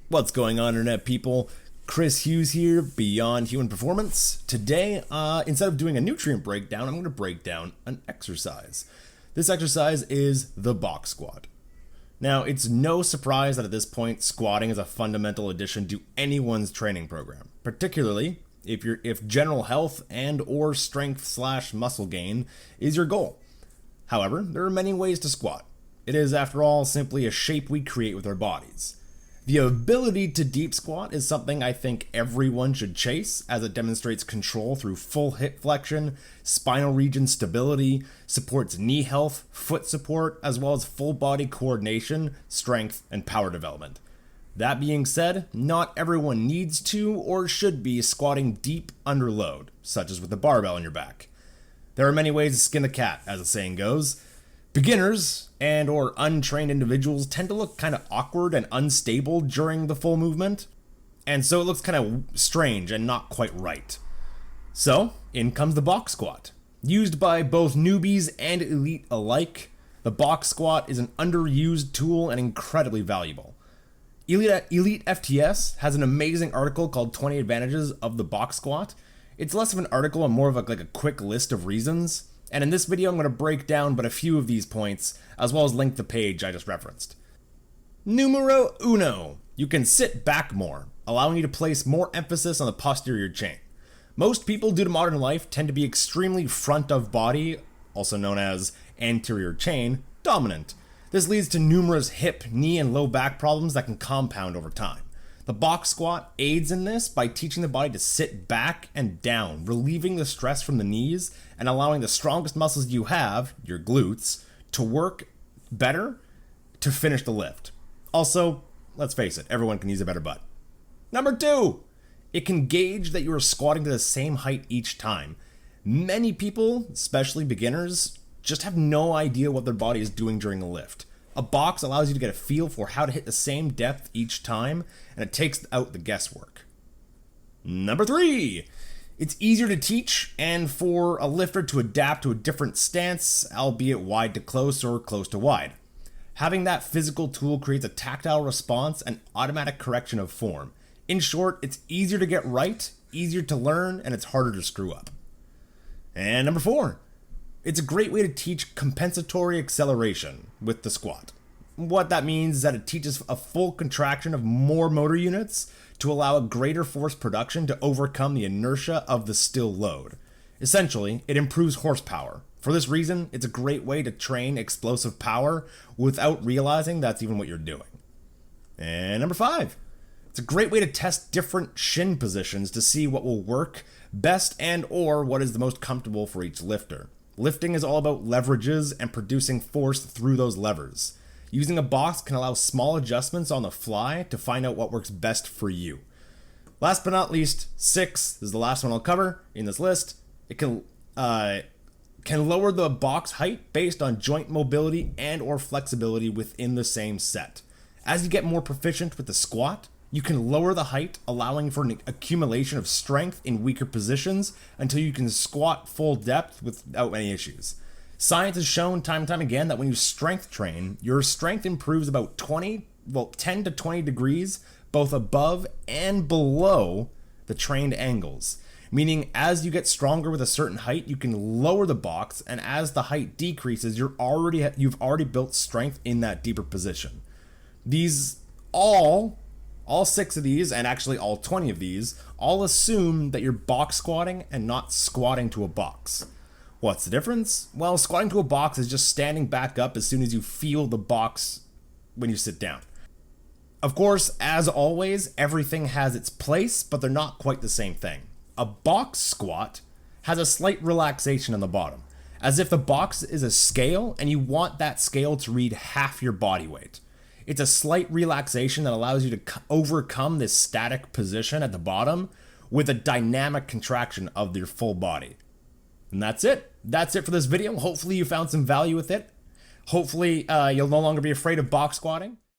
What's going on, internet people? Chris Hughes here, Beyond Human Performance. Today, instead of doing a nutrient breakdown, I'm going to break down an exercise. This exercise is the box squat. Now, it's no surprise that at this point, squatting is a fundamental addition to anyone's training program, particularly if general health and or strength/muscle gain is your goal. However, there are many ways to squat. It is, after all, simply a shape we create with our bodies. The ability to deep squat is something I think everyone should chase, as it demonstrates control through full hip flexion, spinal region stability, supports knee health, foot support, as well as full body coordination, strength, and power development. That being said, not everyone needs to or should be squatting deep under load, such as with a barbell on your back. There are many ways to skin a cat, as the saying goes. Beginners and or untrained individuals tend to look kind of awkward and unstable during the full movement, and so it looks kind of strange and not quite right. So, in comes the box squat. Used by both newbies and elite alike, the box squat is an underused tool and incredibly valuable. Elite FTS has an amazing article called 20 Advantages of the Box Squat. It's less of an article and more of a quick list of reasons. And in this video, I'm going to break down but a few of these points, as well as link the page I just referenced. Numero uno. You can sit back more, allowing you to place more emphasis on the posterior chain. Most people, due to modern life, tend to be extremely front of body, also known as anterior chain, dominant. This leads to numerous hip, knee, and low back problems that can compound over time. The box squat aids in this by teaching the body to sit back and down, relieving the stress from the knees and allowing the strongest muscles you have, your glutes, to work better to finish the lift. Also, let's face it, everyone can use a better butt. Number 2, it can gauge that you are squatting to the same height each time. Many people, especially beginners, just have no idea what their body is doing during the lift. A box allows you to get a feel for how to hit the same depth each time, and it takes out the guesswork. Number 3, it's easier to teach and for a lifter to adapt to a different stance, albeit wide to close or close to wide. Having that physical tool creates a tactile response and automatic correction of form. In short, it's easier to get right, easier to learn, and it's harder to screw up. And number 4, it's a great way to teach compensatory acceleration with the squat. What that means is that it teaches a full contraction of more motor units to allow a greater force production to overcome the inertia of the still load. Essentially, it improves horsepower. For this reason, it's a great way to train explosive power without realizing that's even what you're doing. And number 5, it's a great way to test different shin positions to see what will work best and or what is the most comfortable for each lifter. Lifting is all about leverages and producing force through those levers. Using a box can allow small adjustments on the fly to find out what works best for you. Last but not least, 6 is the last one I'll cover in this list. It can lower the box height based on joint mobility and or flexibility within the same set. As you get more proficient with the squat, you can lower the height, allowing for an accumulation of strength in weaker positions until you can squat full depth without any issues. Science has shown time and time again that when you strength train, your strength improves about 10 to 20 degrees, both above and below the trained angles. Meaning as you get stronger with a certain height, you can lower the box, and as the height decreases, you've already built strength in that deeper position. All 6 of these, and actually all 20 of these, all assume that you're box squatting and not squatting to a box. What's the difference? Well, squatting to a box is just standing back up as soon as you feel the box when you sit down. Of course, as always, everything has its place, but they're not quite the same thing. A box squat has a slight relaxation on the bottom, as if the box is a scale and you want that scale to read half your body weight. It's a slight relaxation that allows you to overcome this static position at the bottom with a dynamic contraction of your full body. And that's it. That's it for this video. Hopefully you found some value with it. Hopefully you'll no longer be afraid of box squatting.